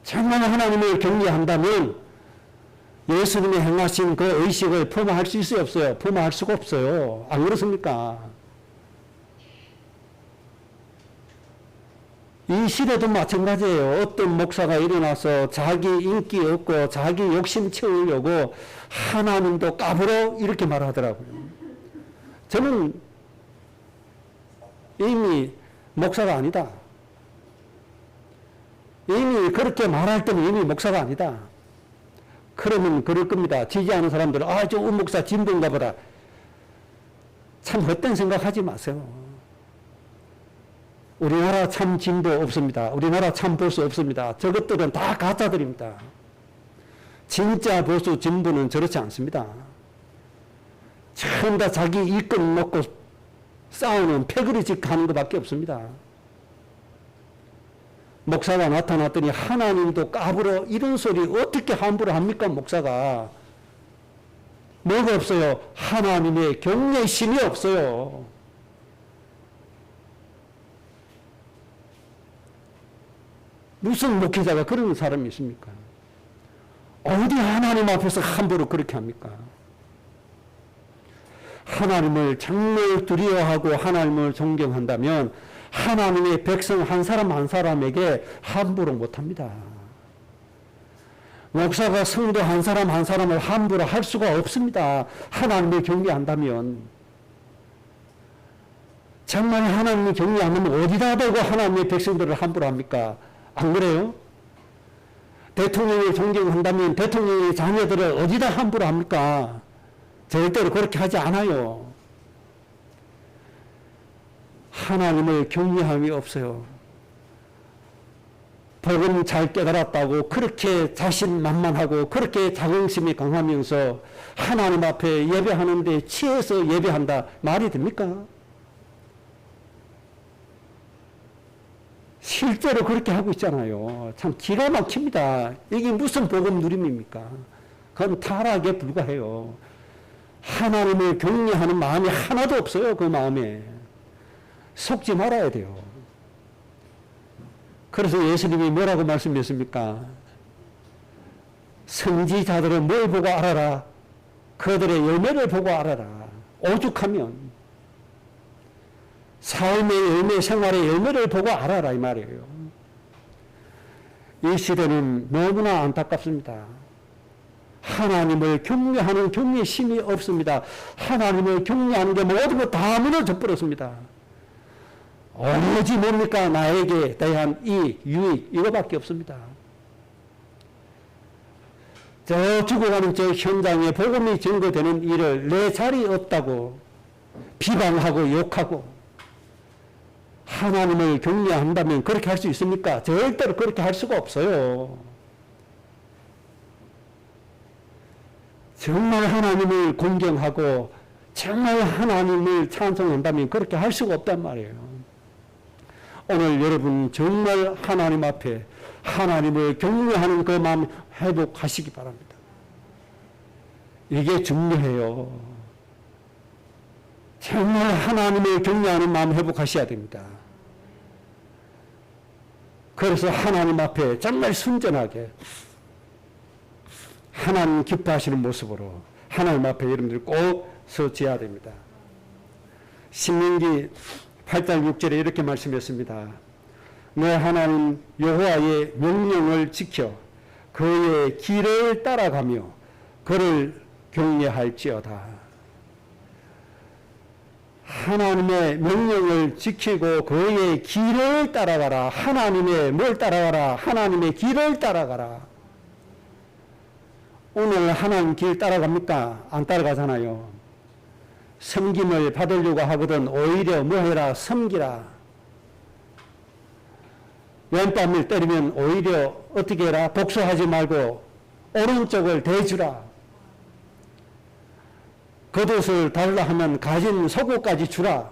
정말 하나님을 경외한다면 예수님이 행하신 그 의식을 포함할 수 있어요, 없어요? 포함할 수가 없어요. 안 그렇습니까? 이 시대도 마찬가지예요. 어떤 목사가 일어나서 자기 인기 얻고 자기 욕심 채우려고 하나님도 까불어 이렇게 말하더라고요. 저는 이미 목사가 아니다. 이미 그렇게 말할 때는 이미 목사가 아니다. 그러면 그럴 겁니다. 지지하는 사람들은 저 목사 진보인가 보다. 참 헛된 생각하지 마세요. 우리나라 참 진보 없습니다. 우리나라 참 보수 없습니다. 저것들은 다 가짜들입니다. 진짜 보수 진보는 저렇지 않습니다. 전부 다 자기 이권 먹고 싸우는 패거리짓 하는 것밖에 없습니다. 목사가 나타났더니 하나님도 까불어 이런 소리 어떻게 함부로 합니까 목사가. 뭐가 없어요? 하나님의 경외심이 없어요. 무슨 목회자가 그런 사람이 있습니까? 어디 하나님 앞에서 함부로 그렇게 합니까? 하나님을 정말 두려워하고 하나님을 존경한다면 하나님의 백성 한 사람 한 사람에게 함부로 못합니다. 목사가 성도 한 사람 한 사람을 함부로 할 수가 없습니다. 하나님을 경외한다면. 정말 하나님을 경외 안 하면 어디다 대고 하나님의 백성들을 함부로 합니까? 안 그래요? 대통령을 존경한다면 대통령의 자녀들을 어디다 함부로 합니까? 절대로 그렇게 하지 않아요. 하나님을 경외함이 없어요. 복음 잘 깨달았다고 그렇게 자신만만하고 그렇게 자긍심이 강하면서 하나님 앞에 예배하는데 취해서 예배한다. 말이 됩니까? 실제로 그렇게 하고 있잖아요. 참 기가 막힙니다. 이게 무슨 복음 누림입니까? 그건 타락에 불과해요. 하나님을 경외하는 마음이 하나도 없어요. 그 마음에. 속지 말아야 돼요. 그래서 예수님이 뭐라고 말씀하셨습니까? 선지자들은 뭘 보고 알아라? 그들의 열매를 보고 알아라. 오죽하면 삶의 열매, 생활의 열매를 보고 알아라 이 말이에요. 이 시대는 너무나 안타깝습니다. 하나님을 경외하는 경외심이 없습니다. 하나님을 경외하는 게 모든 것 다 무너져 버렸습니다. 오로지 뭡니까? 나에게 대한 이익, 유익 이거밖에 없습니다. 저 죽어가는 저 현장에 복음이 증거되는 일을 내 자리 없다고 비방하고 욕하고 하나님을 경외한다면 그렇게 할 수 있습니까? 절대로 그렇게 할 수가 없어요. 정말 하나님을 공경하고 정말 하나님을 찬송한다면 그렇게 할 수가 없단 말이에요. 오늘 여러분 정말 하나님 앞에 하나님을 경외하는 그 마음 회복하시기 바랍니다. 이게 중요해요. 정말 하나님을 경외하는 마음 회복하셔야 됩니다. 그래서 하나님 앞에 정말 순전하게 하나님 기뻐하시는 모습으로 하나님 앞에 여러분들 꼭 서지어야 됩니다. 신명기 8장 6절에 이렇게 말씀했습니다. 내 하나님 여호와의 명령을 지켜 그의 길을 따라가며 그를 경외할지어다. 하나님의 명령을 지키고 그의 길을 따라가라. 하나님의 뭘 따라가라? 하나님의 길을 따라가라. 오늘 하나님 길 따라갑니까? 안 따라가잖아요. 섬김을 받으려고 하거든 오히려 뭐 해라? 섬기라. 왼뺨을 때리면 오히려 어떻게 해라? 복수하지 말고 오른쪽을 대주라. 겉옷을 달라 하면 가진 속옷까지 주라.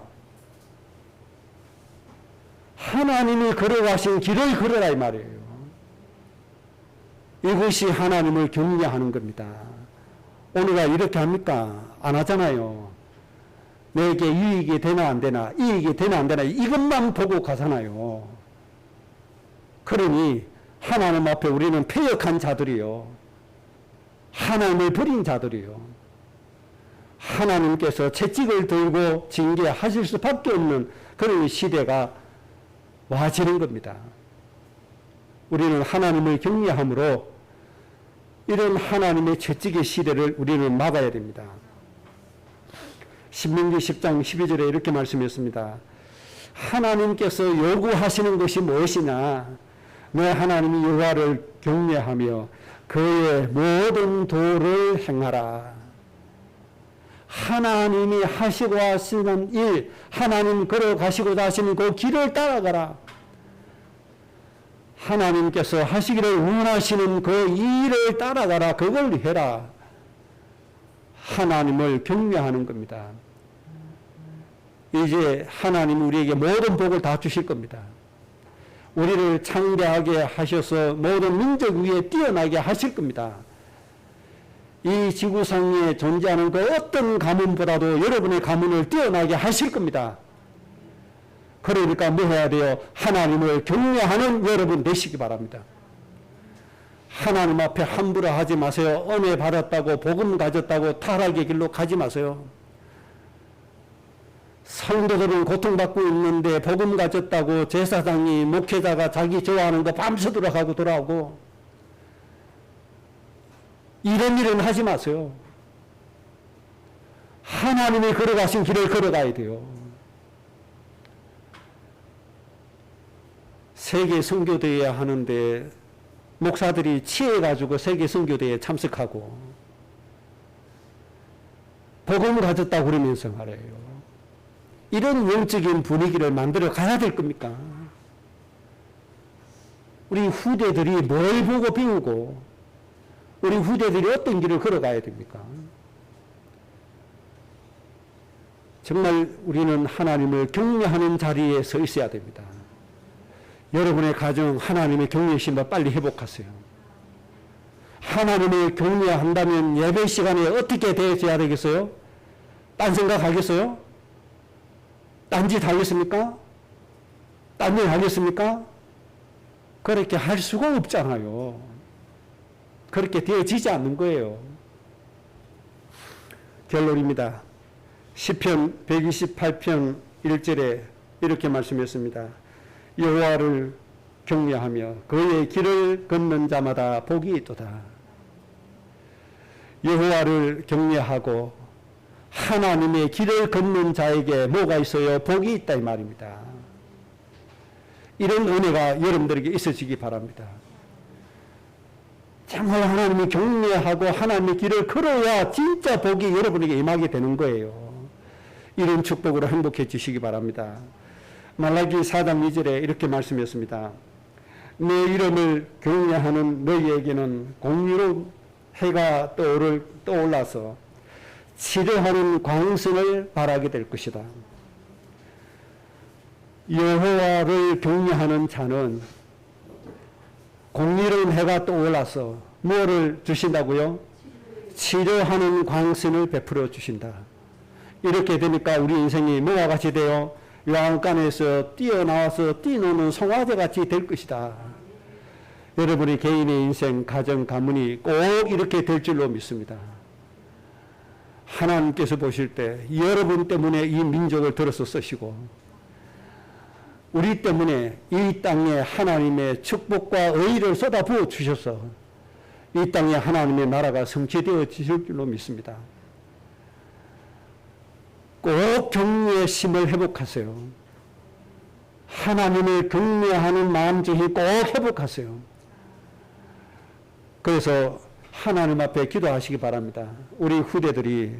하나님이 걸어가신 길을 걸어라 이 말이에요. 이것이 하나님을 경외하는 겁니다. 오늘가 이렇게 합니까? 안 하잖아요. 내게 유익이 되나 안 되나, 이익이 되나 안 되나 이것만 보고 가잖아요. 그러니 하나님 앞에 우리는 패역한 자들이요. 하나님을 버린 자들이요. 하나님께서 채찍을 들고 징계하실 수밖에 없는 그런 시대가 와지는 겁니다. 우리는 하나님을 경외함으로 이런 하나님의 채찍의 시대를 우리는 막아야 됩니다. 신명기 10장 12절에 이렇게 말씀했습니다. 하나님께서 요구하시는 것이 무엇이냐? 내 하나님이 여호와를 경외하며 그의 모든 도를 행하라. 하나님이 하시고 하시는 일, 하나님 걸어가시고자 하시는 그 길을 따라가라. 하나님께서 하시기를 원하시는 그 일을 따라가라. 그걸 해라. 하나님을 경외하는 겁니다. 이제 하나님 우리에게 모든 복을 다 주실 겁니다. 우리를 창대하게 하셔서 모든 민족 위에 뛰어나게 하실 겁니다. 이 지구상에 존재하는 그 어떤 가문보다도 여러분의 가문을 뛰어나게 하실 겁니다. 그러니까 뭐 해야 돼요? 하나님을 경외하는 여러분 되시기 바랍니다. 하나님 앞에 함부로 하지 마세요. 은혜 받았다고 복음 가졌다고 타락의 길로 가지 마세요. 성도들은 고통받고 있는데 복음 가졌다고 제사장이 목회자가 자기 좋아하는 거 밤새도록 하고 돌아오고 이런 일은 하지 마세요. 하나님이 걸어가신 길을 걸어가야 돼요. 세계 선교대회 하는데 목사들이 취해가지고 세계 선교대회에 참석하고 복음을 가졌다고 그러면서 말해요. 이런 영적인 분위기를 만들어 가야 될 겁니까? 우리 후대들이 뭘 보고 배우고 우리 후대들이 어떤 길을 걸어가야 됩니까? 정말 우리는 하나님을 경외하는 자리에 서 있어야 됩니다. 여러분의 가정 하나님의 경외심을 빨리 회복하세요. 하나님을 경외한다면 예배 시간에 어떻게 대해야 되겠어요? 딴 생각하겠어요? 딴짓 하겠습니까? 딴일 하겠습니까? 그렇게 할 수가 없잖아요. 그렇게 되어지지 않는 거예요. 결론입니다. 시편 128편 1절에 이렇게 말씀했습니다. 여호와를 경외하며 그의 길을 걷는 자마다 복이 있도다. 여호와를 경외하고 하나님의 길을 걷는 자에게 뭐가 있어요? 복이 있다 이 말입니다. 이런 은혜가 여러분들에게 있어지기 바랍니다. 정말 하나님을 경외하고 하나님의 길을 걸어야 진짜 복이 여러분에게 임하게 되는 거예요. 이런 축복으로 행복해지시기 바랍니다. 말라기 4장 2절에 이렇게 말씀했습니다. 내 이름을 경외하는 너희에게는 공의로운 해가 떠올라서 치료하는 광선을 발하게 될 것이다. 여호와를 경외하는 자는 공의로운 해가 떠올라서 뭐를 주신다고요? 치료하는 광선을 베풀어 주신다. 이렇게 되니까 우리 인생이 뭐와 같이 돼요? 요한간에서 뛰어나와서 뛰노는 송아지 같이 될 것이다. 여러분의 개인의 인생, 가정, 가문이 꼭 이렇게 될 줄로 믿습니다. 하나님께서 보실 때 여러분 때문에 이 민족을 들어서 쓰시고 우리 때문에 이 땅에 하나님의 축복과 의를 쏟아부어 주셔서 이 땅에 하나님의 나라가 성취되어질 줄로 믿습니다. 꼭 경외의 심을 회복하세요. 하나님을 경외하는 마음정이 꼭 회복하세요. 그래서 하나님 앞에 기도하시기 바랍니다. 우리 후대들이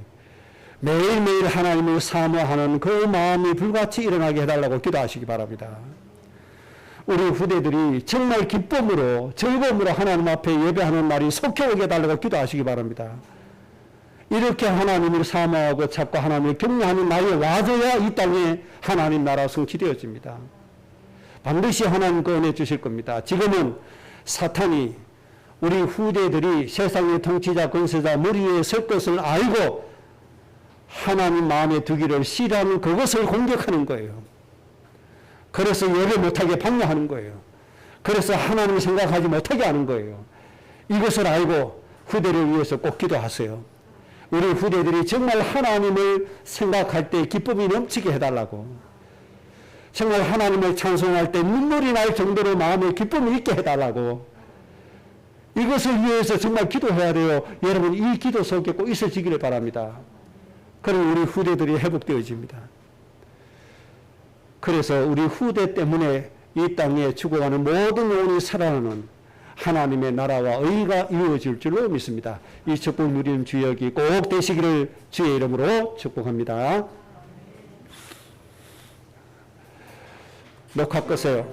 매일매일 하나님을 사모하는 그 마음이 불같이 일어나게 해달라고 기도하시기 바랍니다. 우리 후대들이 정말 기쁨으로 즐거움으로 하나님 앞에 예배하는 날이 속히 오게 해달라고 기도하시기 바랍니다. 이렇게 하나님을 사모하고 찾고 하나님을 경외하는 날이 와줘야 이 땅에 하나님 나라 성취되어집니다. 반드시 하나님 그 은혜 주실 겁니다. 지금은 사탄이 우리 후대들이 세상의 통치자 권세자 머리 위에 설 것을 알고 하나님 마음에 두기를 싫어하는 그것을 공격하는 거예요. 그래서 예배 못하게 방해하는 거예요. 그래서 하나님을 생각하지 못하게 하는 거예요. 이것을 알고 후대를 위해서 꼭 기도하세요. 우리 후대들이 정말 하나님을 생각할 때 기쁨이 넘치게 해달라고, 정말 하나님을 찬송할 때 눈물이 날 정도로 마음에 기쁨이 있게 해달라고, 이것을 위해서 정말 기도해야 돼요. 여러분 이 기도 속에 꼭 있어지기를 바랍니다. 그럼 우리 후대들이 회복되어집니다. 그래서 우리 후대 때문에 이 땅에 죽어가는 모든 영혼이 살아나는 하나님의 나라와 의가 이루어질 줄로 믿습니다. 이 축복 누리는 주역이 꼭 되시기를 주의 이름으로 축복합니다. 녹화 끄세요.